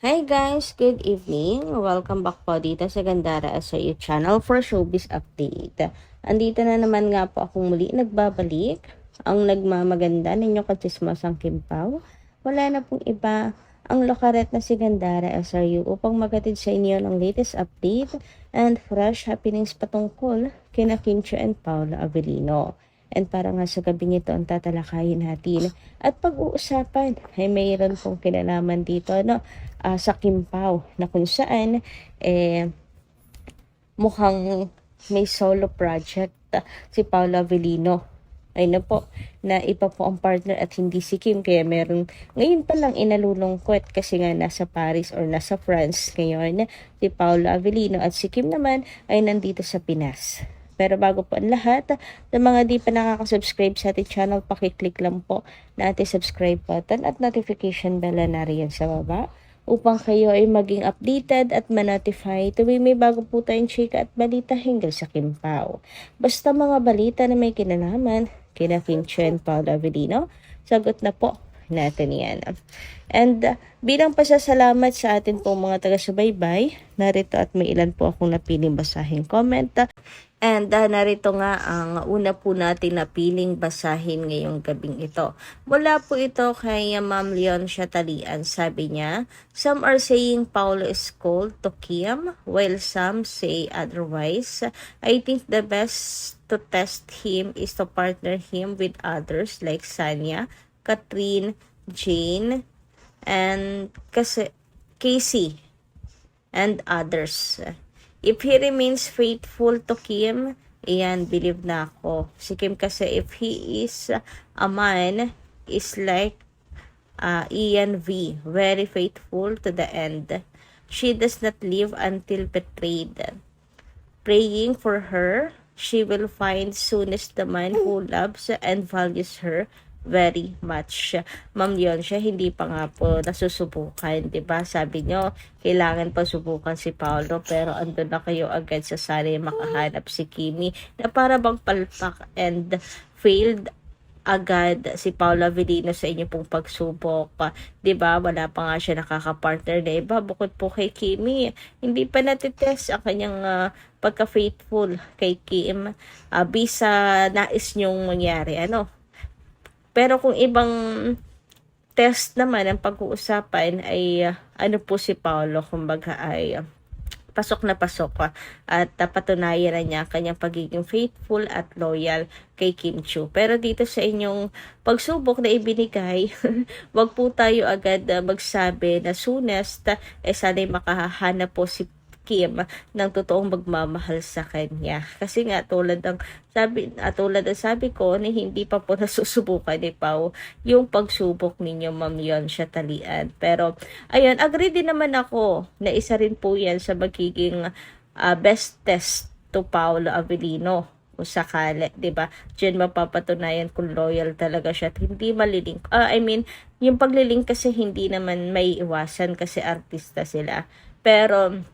Hi guys! Good evening! Welcome back po dito sa Gandara sa your channel for showbiz update. Andito na naman nga po akong muli nagbabalik. Ang nagmamaganda ninyo katsismasang Kimpaw. Wala na pong iba ang lokaret na si Gandara SRU upang magatid sa inyo ng latest update and fresh happenings patungkol kina Kim Chiu and Paula Avellino. And para nga sa gabing ito ang tatalakayin natin at pag-uusapan ay mayroon pong kinalaman dito sa Kimpaw na kung saan mukhang may solo project si Paula Avellino. Ay na po, na iba po ang partner at hindi si Kim. Kaya meron, ngayon pa lang inalulungkot kasi nga nasa Paris or nasa France ngayon si Paula Avellino at si Kim naman ay nandito sa Pinas. Pero bago po ang lahat, sa mga di pa nakaka-subscribe sa ating channel, pakiclick lang po na ating subscribe button at notification bell na riyan sa baba upang kayo ay maging updated at ma-notify tuwing may bago po tayong chika at balita hinggil sa Kimpaw. Basta mga balita na may kinalaman kina Kim Chiu and Paula Avellino, sagot na po natin yan. And bilang pasasalamat sa atin pong mga taga-subaybay, narito at may ilan po akong napiling basahin comment. And narito nga ang una po natin na piling basahin ngayong gabing ito. Mula po ito kay Ma'am Leon Shatalian. Sabi niya, some are saying Paolo is cold to Kim, while some say otherwise. I think the best to test him is to partner him with others like Sanya, Catherine, Jane, and Casey, and others. If he remains faithful to Kim, iyan, believe na ako. Si Kim kasi, if he is a man, is like Ian V. Very faithful to the end. She does not live until betrayed. Praying for her, she will find soonest the man who loves and values her very much. Ma'am Leon, siya hindi pa nga po nasusubukan, 'di ba? Sabi nyo, kailangan pa subukan si Paolo, pero andun na kayo agad sa sari makahanap si Kimi na para bang palpak and failed agad si Paula Avellino sa inyo pong pagsubok. 'Di ba? Wala pa nga siya nakaka-partner na iba bukod po kay Kimi. Hindi pa natitest ang kanyang pagka-faithful kay Kim. Bisa nais nyong mangyari. Pero kung ibang test naman ang pag-uusapan ay ano po si Paolo, kumbaga ay pasok na pasok at patunayan na niya kanyang pagiging faithful at loyal kay Kim Chiu. Pero dito sa inyong pagsubok na ibinigay, wag po tayo agad magsabi na soonest sana'y makahanap po si Kim ng totoong magmamahal sa kanya. Kasi nga tulad ng sabi ko na hindi pa po nasusubukan ni Pao yung pagsubok ninyo, Ma'am Leon Shatalian. Pero ayun, agree din naman ako na isa rin po yan sa magiging best test to Paolo Avellino o sakali, 'di ba? Diyan mapapatunayan kung loyal talaga siya at hindi malilink. Yung paglilink kasi hindi naman may iwasan kasi artista sila. Pero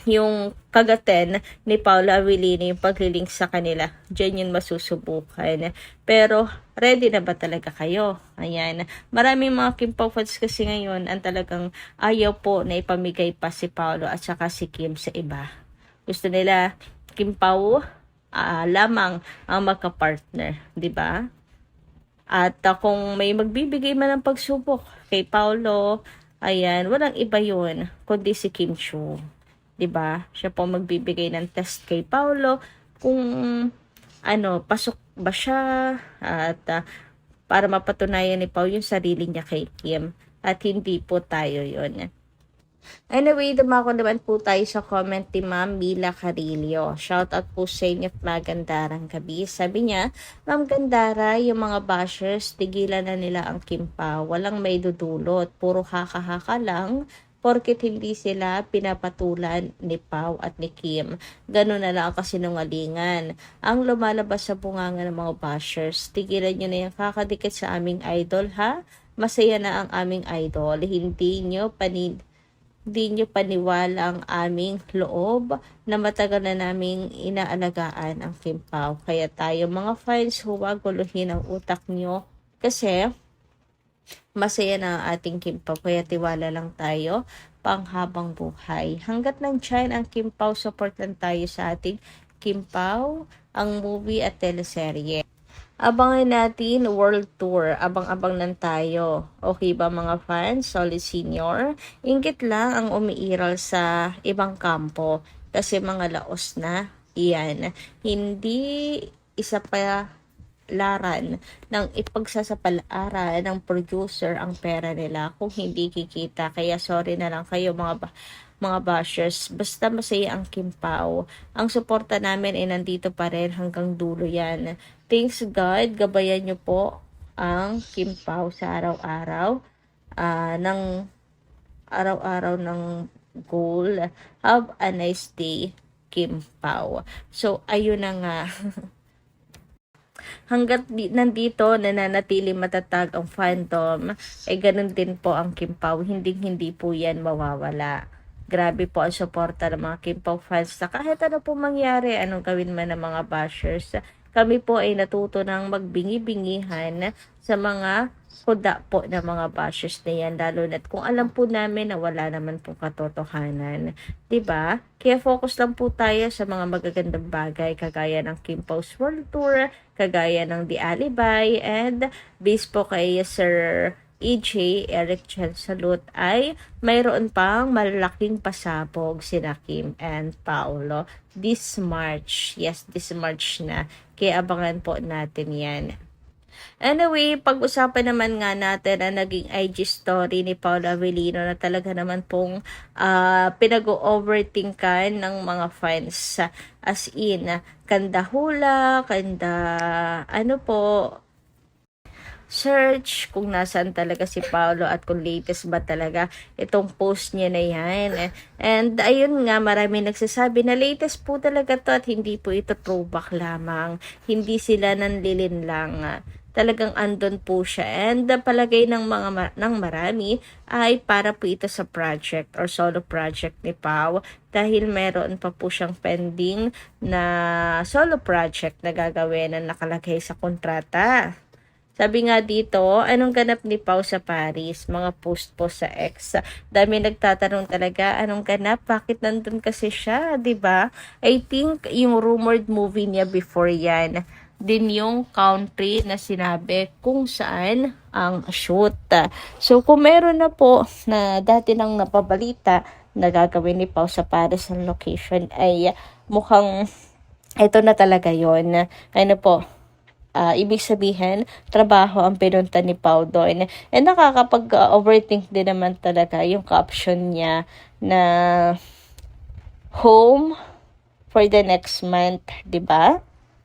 yung kagaten ni Paula Avellino, yung paglilink sa kanila, dyan yun masusubukan. Pero, ready na ba talaga kayo? Ayan. Maraming mga Kimpaw fans kasi ngayon ang talagang ayaw po na ipamigay pa si Paolo at saka si Kim sa iba. Gusto nila Kimpaw lamang ang magka-partner, di ba? At kung may magbibigay man ng pagsubok kay Paolo, ayan, walang iba yun kundi si Kim Chiu. 'Di ba? Siya po magbibigay ng test kay Paolo kung pasok ba siya at para mapatunayan ni Paolo yung sarili niya kay Kim at hindi po tayo yon. Anyway, dumako naman po tayo sa comment ni Ma'am Mila Carillo. Shout out po sa inyo at magandarang gabi. Sabi niya, Ma'am Gandara, yung mga bashers, tigilan na nila ang Kimpaw. Walang may dudulot. Puro haka-haka lang porket hindi sila pinapatulan ni Pau at ni Kim. Ganun na lang ang kasinungalingan. Ang lumalabas sa bunganga ng mga bashers, tigilan nyo na yung kakadikit sa aming idol, ha? Masaya na ang aming idol. Hindi nyo paniwala ang aming loob na matagal na naming inaalagaan ang Kimpaw. Kaya tayo mga fans, huwag guluhin ang utak nyo kasi Masaya na ang ating Kim Pao, kaya tiwala lang tayo panghabang buhay. Hanggat nandiyan ang Kim Pao, support lang tayo sa ating Kim Pao, ang movie at teleserye. Abangan natin world tour. Abang-abang lang tayo. Okay ba mga fans? Solid Senior? Inggit lang ang umiiral sa ibang kampo. Kasi mga laos na. Iyan. Hindi isa pa laran ng ipagsasapalaran ng producer ang pera nila kung hindi kikita. Kaya sorry na lang kayo mga bashers. Basta masaya ang Kim Pao. Ang suporta namin ay nandito pa rin hanggang dulo yan. Thanks God, gabayan nyo po ang Kim Pao sa araw-araw. Ng araw-araw ng goal. Have a nice day, Kim Pao. So, ayun na nga. Hanggat nandito nananatili matatag ang fandom, ay ganun din po ang Kim Pao. Hindi po yan mawawala. Grabe po ang suporta ng mga Kim Pao fans na kahit ano po mangyari, anong gawin man ng mga bashers. Kami po ay natuto ng magbingi-bingihan sa mga kuda po ng mga bashers na yan, lalo na't kung alam po namin na wala naman po katotohanan. 'Di ba? Kaya focus lang po tayo sa mga magagandang bagay kagaya ng Kim Pao's World Tour, kagaya ng The Alibay, and based po kay Sir EJ, Eric Chen Salute, ay mayroon pang malaking pasabog sina Kim and Paolo this March. Yes, this March na. Kaya abangan po natin yan. Anyway, pag-usapan naman nga natin ang naging IG story ni Paula Avellino na talaga naman pong pinag-overthinkan ng mga fans. As in, kanda hula, kanda ano po, search kung nasaan talaga si Paolo at kung latest ba talaga itong post niya na yan. And ayun nga, marami nagsasabi na latest po talaga to at hindi po ito throwback lamang. Hindi sila nanlilin lang. Talagang andon po siya. And palagay ng ng marami ay para po ito sa project or solo project ni Pao dahil meron pa po siyang pending na solo project na gagawin na nakalagay sa kontrata. Sabi nga dito, anong ganap ni Pao sa Paris? Mga post po sa X. Dami nagtatanong talaga, anong ganap? Bakit nandun kasi siya, 'di ba? I think yung rumored movie niya before yan din yung country na sinabi kung saan ang shoot. So, kung meron na po na dati nang napabalita na gagawin ni Pao sa Paris ang location, ay mukhang ito na talaga yon. Ano po, ibig sabihin, trabaho ang pinunta ni Pao doon. And nakakapag-overthink din naman talaga yung caption niya na home for the next month, 'di ba?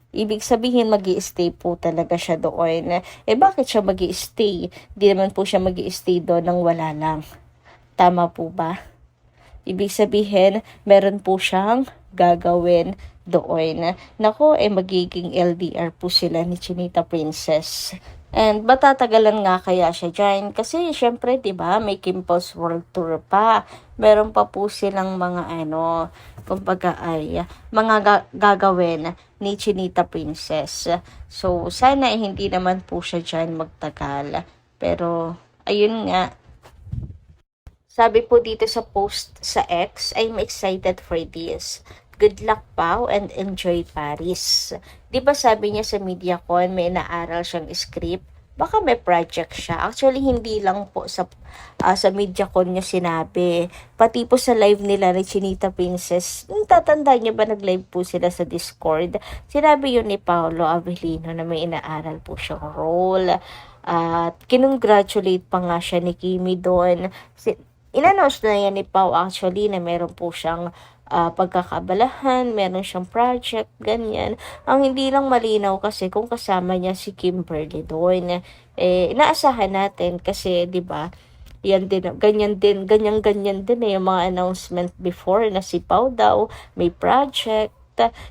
Ibig sabihin, magi-stay po talaga siya doon. Bakit siya magi-stay? Di naman po siya magi-stay doon nang wala lang. Tama po ba? Ibig sabihin, meron po siyang gagawin doon. Nako, magiging LDR po sila ni Chinita Princess. And matatagalan nga kaya siya dyan. Kasi, syempre, diba, may Kim Pao's World Tour pa. Meron pa po silang mga kumbaga ay, mga gagawin ni Chinita Princess. So, sana hindi naman po siya dyan magtagal. Pero, ayun nga, sabi po dito sa post sa X, I'm excited for this. Good luck, Pao, and enjoy Paris. Di ba sabi niya sa MediaCon, may naaral siyang script? Baka may project siya. Actually, hindi lang po sa MediaCon niya sinabi. Pati po sa live nila ni Chinita Princess, tatanda niya ba nag-live po sila sa Discord? Sinabi yun ni Paolo Avellino na may inaaral po siyang role. At kinongratulate pa nga siya ni Kimi doon. Inanos na yan ni Pao actually na meron po siyang pagkakabalahan, meron siyang project, ganyan. Ang hindi lang malinaw kasi kung kasama niya si Kimberly doon. Inaasahan natin kasi 'di ba? Yan din, ganyan din yung mga announcement before na si Pao daw may project.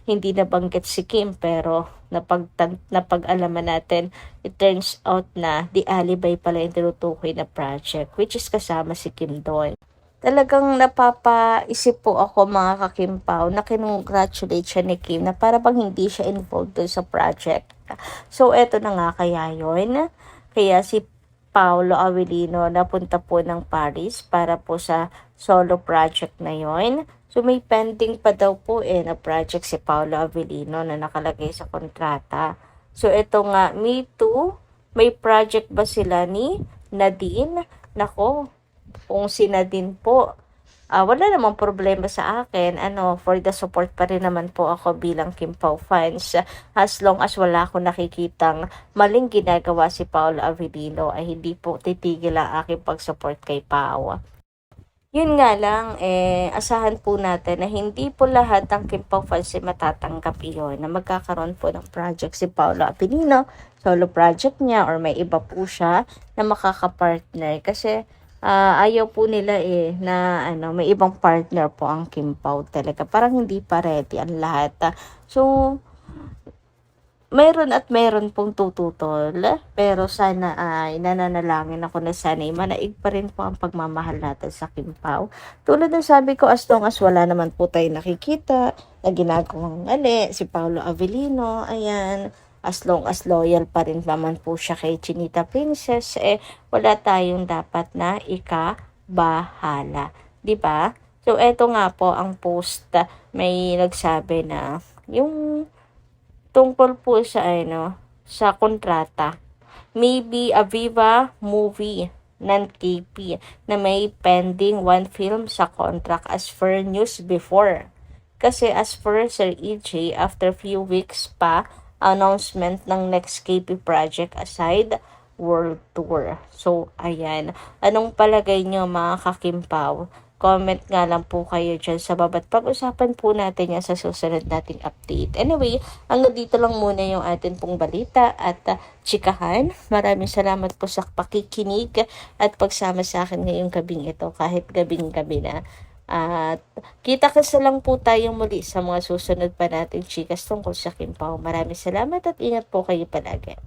Hindi nabanggit si Kim pero napag-alaman natin, it turns out na The Alibay pala yung tinutukoy na project which is kasama si Kim doon. Talagang napapaisip po ako mga ka-Kim Pao na kinongratulate siya ni Kim na para bang hindi siya involved doon sa project. So eto na nga kaya yun. Kaya si Paolo Avellino na punta po ng Paris para po sa solo project na yon. So may pending pa daw po na project si Paolo Avellino na nakalagay sa kontrata. So ito nga, Me Too, may project ba sila ni Nadine? Nako, kung si Nadine po, wala namang problema sa akin. For the support pa rin naman po ako bilang Kim Pao fans. As long as wala akong nakikitang maling ginagawa si Paolo Avellino, ay hindi po titigil ang aking pag-support kay Pao. Yun nga lang, asahan po natin na hindi po lahat ng Kim Pao fans ay matatanggap iyon, na magkakaroon po ng project si Paolo Avellino, solo project niya, or may iba po siya na makakapartner. Kasi, ayaw po nila na may ibang partner po ang Kim Pao talaga. Parang hindi pa ready ang lahat. So, meron pong tututol, pero sana ay nananalangin ako na sana ay manaig pa rin po ang pagmamahal natin sa Kim Pao. Tulad ng sabi ko, as long as wala naman po tayo nakikita na ginagawang mali, si Paolo Avellino, ayan, as long as loyal pa rin naman po siya kay Chinita Princess, wala tayong dapat na ikabahala. Diba? So, eto nga po ang post, may nagsabi na, yung tungkol po sa sa kontrata. Maybe a Viva movie ng KP na may pending one film sa contract as per news before. Kasi as per Sir EJ, after few weeks pa, announcement ng next KP project aside world tour. So, ayan. Anong palagay nyo mga kakimpaw? Comment nga lang po kayo dyan sa baba. Pag-usapan po natin yan sa susunod nating update. Anyway, hanggang dito lang muna yung atin pong balita at chikahan. Maraming salamat po sa pakikinig at pagsama sa akin ngayong gabing ito, kahit gabing-gabi na. At kita-kasa lang po tayong muli sa mga susunod pa nating chikas tungkol sa Kim Pao. Maraming salamat at ingat po kayo palagi.